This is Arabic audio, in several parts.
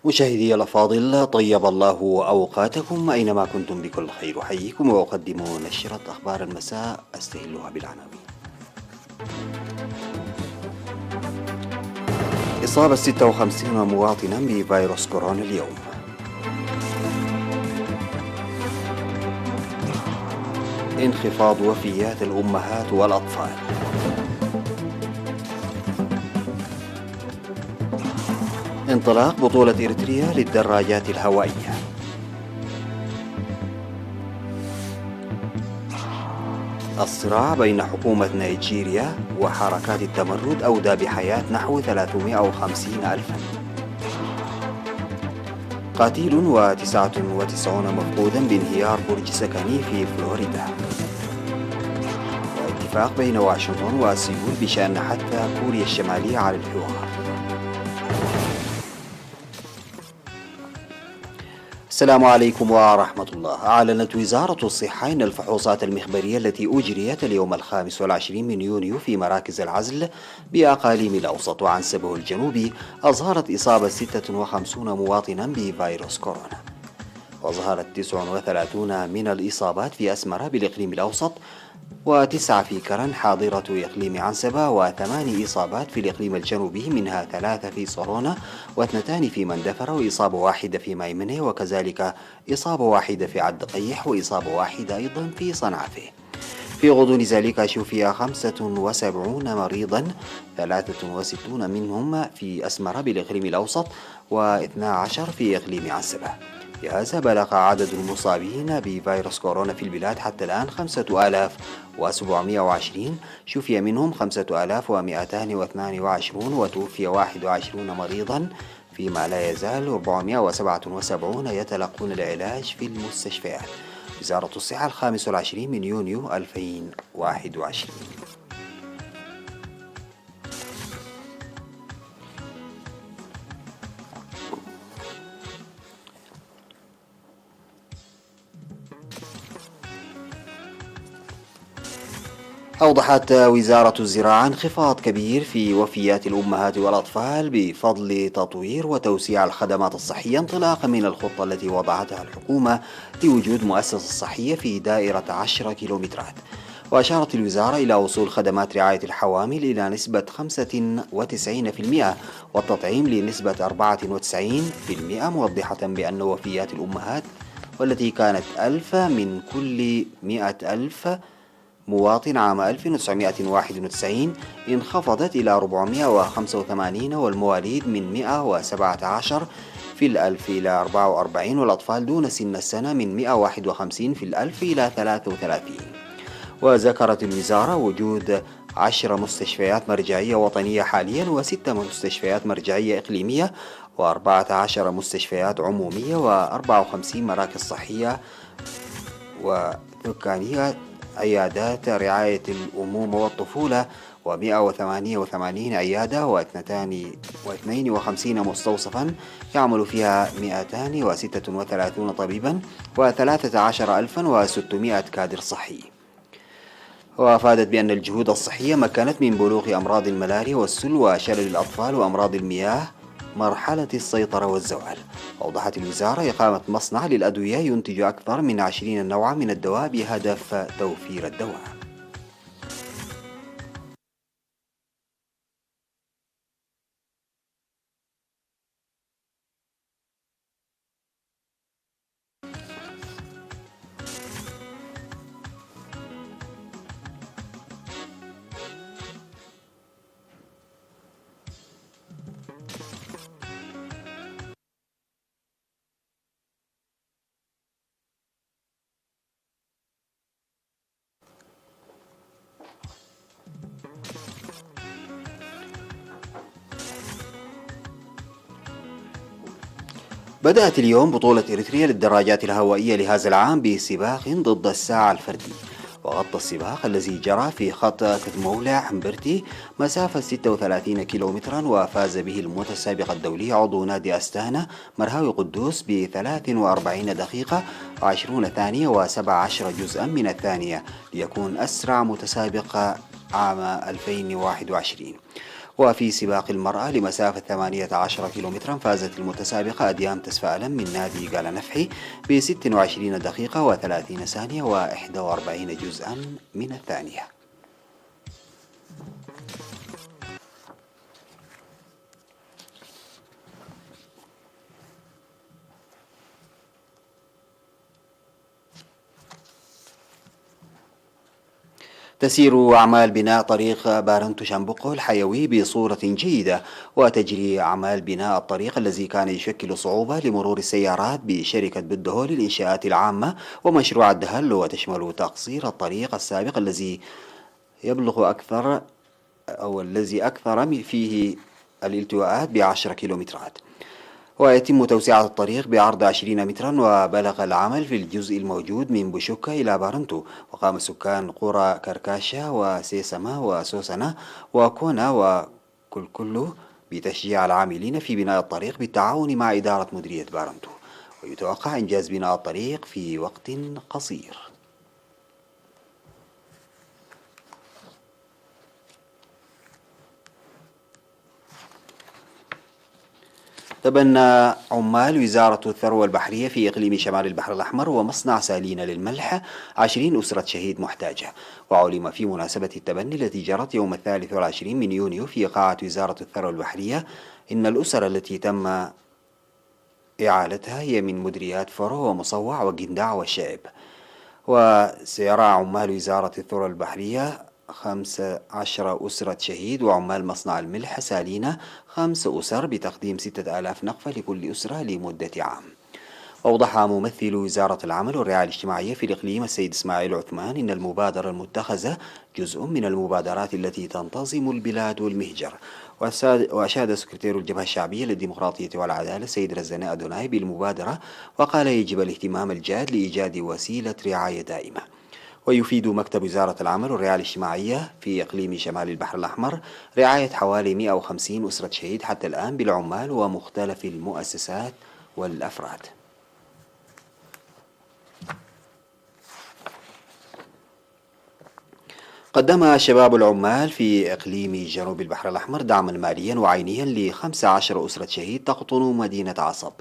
مشاهدي الأفاضل، طيب الله أوقاتكم أينما كنتم بكل خير. أحييكم وأقدم نشرة أخبار المساء أستهلها بالعناوين. إصابة 56 مواطنا بفيروس كورونا اليوم. انخفاض وفيات الأمهات والأطفال. انطلاق بطولة إريتريا للدراجات الهوائية. الصراع بين حكومة نيجيريا وحركات التمرد أودى بحياة نحو 350 ألفا. قتيل و99 مفقودا بانهيار برج سكني في فلوريدا. واتفاق بين واشنطن وسيول بشأن حث كوريا الشمالية على الحوار. السلام عليكم ورحمة الله. أعلنت وزارة الصحة أن الفحوصات المخبرية التي أجريت اليوم 25 من يونيو في مراكز العزل بأقاليم الأوسط وعنسبه الجنوبي أظهرت إصابة 56 مواطنا بفيروس كورونا، وظهرت 39 من الإصابات في أسمرة بالإقليم الأوسط، و9 في كرن حاضرة إقليم عنسبة، و8 إصابات في الإقليم الجنوبي، منها 3 في صرونا، و2 في مندفرة، وإصابة واحدة في ميمنة، وكذلك إصابة واحدة في عد قيح، وإصابة واحدة أيضا في صنعفة. في غضون ذلك شفي 75 مريضا، 63 منهم في أسمرة بالإقليم الأوسط، و12 في إقليم عنسبة. بهذا بلغ عدد المصابين بفيروس كورونا في البلاد حتى الآن 5720، شفي منهم 5222، وتوفي 21 مريضا، فيما لا يزال 477 يتلقون العلاج في المستشفيات. وزارة الصحة 25 من يونيو 2021. أوضحت وزارة الزراعة انخفاض كبير في وفيات الأمهات والأطفال بفضل تطوير وتوسيع الخدمات الصحية، انطلاقا من الخطة التي وضعتها الحكومة لوجود مؤسسة صحية في دائرة 10 كيلومترات. وأشارت الوزارة إلى وصول خدمات رعاية الحوامل إلى نسبة 95%، والتطعيم لنسبة 94%، موضحة بأن وفيات الأمهات، والتي كانت 1000 من كل 100,000 مواطن عام 1991، انخفضت إلى 485، والمواليد من 117 في الألف إلى 44، والأطفال دون سن السنة من 151 في الألف إلى 33. وذكرت الوزارة وجود 10 مستشفيات مرجعية وطنية حاليا، و6 مستشفيات مرجعية إقليمية، و14 مستشفيات عمومية، و54 مراكز صحية وسكانية، عيادات رعاية الأمومة والطفولة، و188 عيادة، و52 مستوصفا يعمل فيها 236 طبيبا، و13,600 كادر صحي. وأفادت بأن الجهود الصحية مكنت من بلوغ أمراض الملاريا والسل وشلل الأطفال وأمراض المياه مرحلة السيطرة والزوال. أوضحت الوزارة إقامة مصنع للأدوية ينتج أكثر من 20 نوعا من الدواء بهدف توفير الدواء. بدأت اليوم بطولة إريتريا للدراجات الهوائية لهذا العام بسباق ضد الساعة الفردي، وغطى السباق الذي جرى في خط كتمولع همبرتي مسافة 36 كيلومترا، وفاز به المتسابق الدولي عضو نادي أستانا مرهاوي قدوس ب 43 دقيقة و20 ثانية و17 جزءا من الثانية، ليكون أسرع متسابق عام 2021. وفي سباق المرأة لمسافة 18 كيلومترا فازت المتسابقة أديام تسفألم من نادي قال نفحي ب 26 دقيقة و30 ثانية و41 جزءا من الثانية. تسير أعمال بناء طريق بارنتو شامبوكو الحيوي بصورة جيدة، وتجري أعمال بناء الطريق الذي كان يشكل صعوبة لمرور السيارات بشركة بدهو للإنشاءات العامة ومشروع الدهل، وتشمل تقصير الطريق السابق الذي يبلغ أكثر أو الذي أكثر فيه الالتواءات ب10 كيلومترات، ويتم توسعة الطريق بعرض 20 مترا. وبلغ العمل في الجزء الموجود من بوشوكا إلى بارنتو، وقام سكان قرى كركاشا وسيسما وسوسنة وكونا وكلكلو بتشجيع العاملين في بناء الطريق بالتعاون مع إدارة مديرية بارنتو، ويتوقع إنجاز بناء الطريق في وقت قصير. تبنى عمال وزارة الثروة البحرية في إقليم شمال البحر الأحمر ومصنع سالين للملح 20 أسرة شهيد محتاجة. وعلم في مناسبة التبني التي جرت يوم 23 من يونيو في قاعة وزارة الثروة البحرية إن الأسر التي تم إعالتها هي من مديريات فرو ومصوع وجندع والشائب. وسيرى عمال وزارة الثروة البحرية 15 أسرة شهيد وعمال مصنع الملح سالينا 5 أسر بتقديم 6000 نقفة لكل أسرة لمدة عام. أوضح ممثل وزارة العمل والرعاية الاجتماعية في الإقليم السيد إسماعيل عثمان إن المبادرة المتخذة جزء من المبادرات التي تنتظم البلاد والمهجر. وأشاد سكرتير الجبهة الشعبية للديمقراطية والعدالة السيد رزان أدوناي بالمبادرة، وقال يجب الاهتمام الجاد لإيجاد وسيلة رعاية دائمة. ويفيد مكتب وزارة العمل والرعاية الاجتماعية في إقليم شمال البحر الأحمر رعاية حوالي 150 أسرة شهيد حتى الآن بالعمال ومختلف المؤسسات والأفراد. قدم شباب العمال في إقليم جنوب البحر الأحمر دعما ماليا وعينيا ل15 أسرة شهيد تقطن مدينة عصب.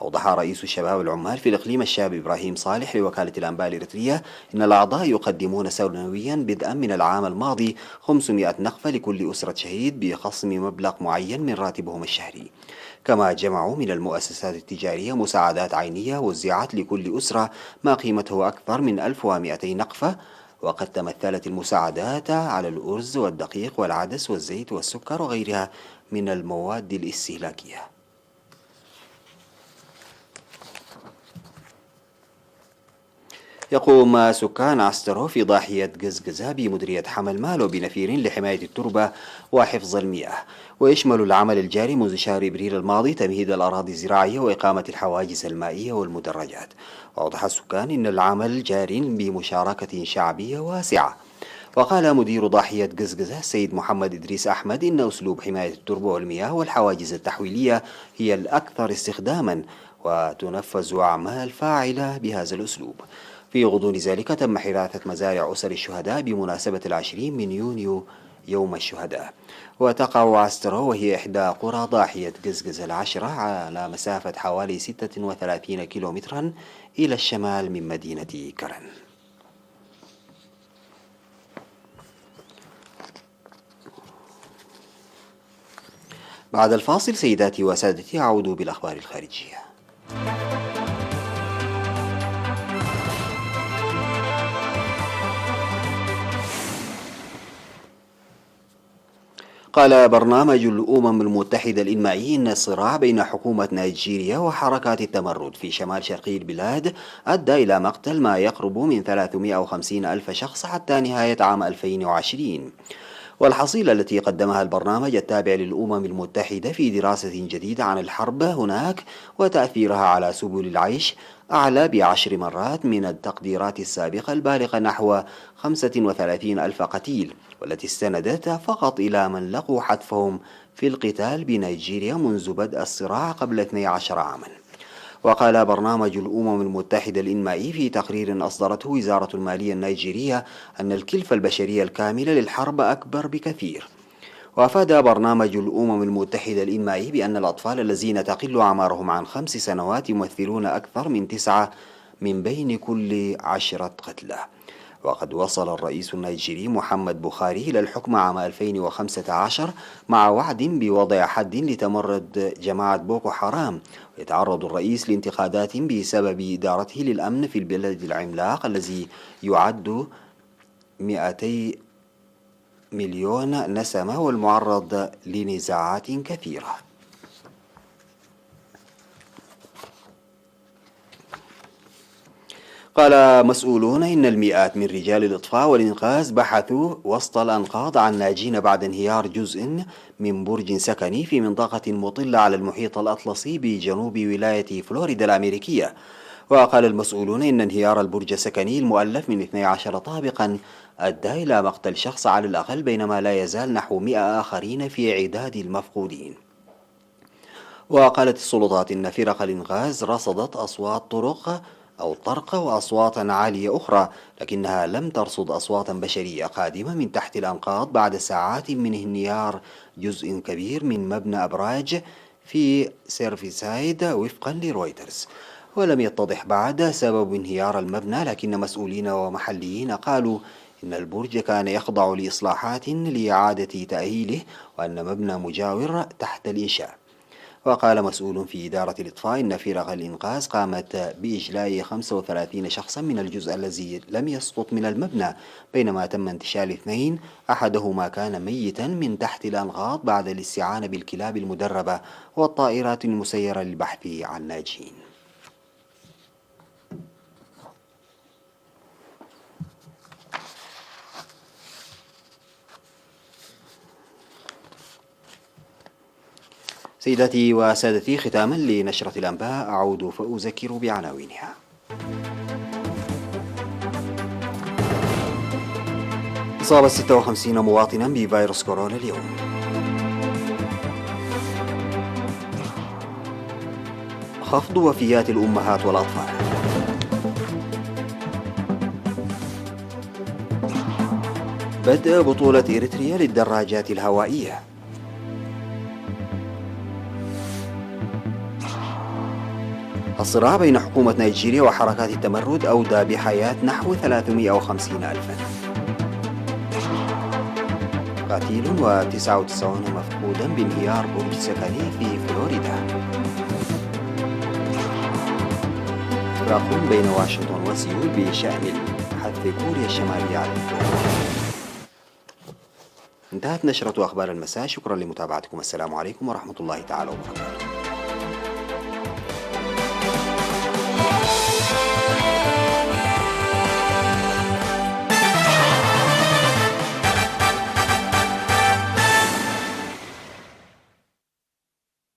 أوضح رئيس الشباب العمال في الإقليم الشاب إبراهيم صالح لوكالة الأنباء الإريترية إن الأعضاء يقدمون سنويا بدءا من العام الماضي 500 نقفة لكل أسرة شهيد بخصم مبلغ معين من راتبهم الشهري. كما جمعوا من المؤسسات التجارية مساعدات عينية وزعت لكل أسرة ما قيمته أكثر من 1200 نقفة، وقد تمثلت المساعدات على الأرز والدقيق والعدس والزيت والسكر وغيرها من المواد الاستهلاكية. يقوم سكان عسترو في ضاحية قزقزة بمديرية حمل مالو بنفير لحماية التربة وحفظ المياه، ويشمل العمل الجاري منذ شهر إبريل الماضي تمهيد الأراضي الزراعية وإقامة الحواجز المائية والمدرجات. وأوضح السكان إن العمل جار بمشاركة شعبية واسعة. وقال مدير ضاحية قزقزة السيد محمد إدريس أحمد إن أسلوب حماية التربة والمياه والحواجز التحويلية هي الأكثر استخداما، وتنفذ أعمال فاعلة بهذا الأسلوب. في غضون ذلك تم حراثة مزارع أسر الشهداء بمناسبة 20 من يونيو يوم الشهداء. وتقع عسترو وهي إحدى قرى ضاحية قزقز العشرة على مسافة حوالي 36 كيلومترا إلى الشمال من مدينة كرن. بعد الفاصل سيداتي وسادتي أعود بالأخبار الخارجية. قال برنامج الأمم المتحدة الإنمائي إن الصراع بين حكومة نيجيريا وحركات التمرد في شمال شرقي البلاد أدى إلى مقتل ما يقرب من 350 ألف شخص حتى نهاية عام 2020. والحصيلة التي قدمها البرنامج التابع للأمم المتحدة في دراسة جديدة عن الحرب هناك وتأثيرها على سبل العيش أعلى ب10 مرات من التقديرات السابقة البالغة نحو 35 ألف قتيل، والتي استندت فقط إلى من لقوا حتفهم في القتال بنيجيريا منذ بدء الصراع قبل 12 عاما. وقال برنامج الأمم المتحدة الإنمائي في تقرير أصدرته وزارة المالية النيجيرية أن الكلفة البشرية الكاملة للحرب أكبر بكثير. وأفاد برنامج الأمم المتحدة الإنمائي بأن الأطفال الذين تقل أعمارهم عن 5 سنوات يمثلون أكثر من 9 من بين كل 10 قتلى. وقد وصل الرئيس النيجيري محمد بوخاري إلى الحكم عام 2015 مع وعد بوضع حد لتمرد جماعة بوكو حرام. يتعرض الرئيس لانتقادات بسبب إدارته للأمن في البلد العملاق الذي يعد 200 مليون نسمة والمعرض لنزاعات كثيرة. قال مسؤولون إن المئات من رجال الإطفاء والإنقاذ بحثوا وسط الأنقاض عن ناجين بعد انهيار جزء من برج سكني في منطقة مطلة على المحيط الأطلسي بجنوب ولاية فلوريدا الأمريكية. وقال المسؤولون إن انهيار البرج السكني المؤلف من 12 طابقا أدى إلى مقتل شخص على الأقل، بينما لا يزال نحو 100 آخرين في عداد المفقودين. وقالت السلطات إن فرق الإنقاذ رصدت أصوات طرق وأصواتا عالية أخرى، لكنها لم ترصد أصواتا بشرية قادمة من تحت الأنقاض بعد ساعات من انهيار جزء كبير من مبنى أبراج في سيرفيسايد وفقا لرويترز. ولم يتضح بعد سبب انهيار المبنى، لكن مسؤولين ومحليين قالوا إن البرج كان يخضع لإصلاحات لإعادة تأهيله وأن مبنى مجاور تحت الإنشاء. وقال مسؤول في إدارة الإطفاء إن فرق الإنقاذ قامت بإجلاء 35 شخصا من الجزء الذي لم يسقط من المبنى، بينما تم انتشال 2 أحدهما كان ميتا من تحت الأنقاض بعد الاستعانة بالكلاب المدربة والطائرات المسيرة للبحث عن ناجين. سيداتي وسادتي، ختاما لنشرة الأنباء أعود فأذكر بعناوينها. إصابة 56 مواطنا بفيروس كورونا اليوم. خفض وفيات الأمهات والأطفال. بدء بطولة إريتريا للدراجات الهوائية. الصراع بين حكومة نيجيريا وحركات التمرد أودى بحياة نحو 350 ألفا. قتيل و99 مفقودا بانهيار برج سكني في فلوريدا. فراق بين واشنطن وسيول بشأن حث كوريا الشمالية على الانفجار. انتهت نشرة أخبار المساء، شكرا لمتابعتكم، السلام عليكم ورحمة الله تعالى وبركاته.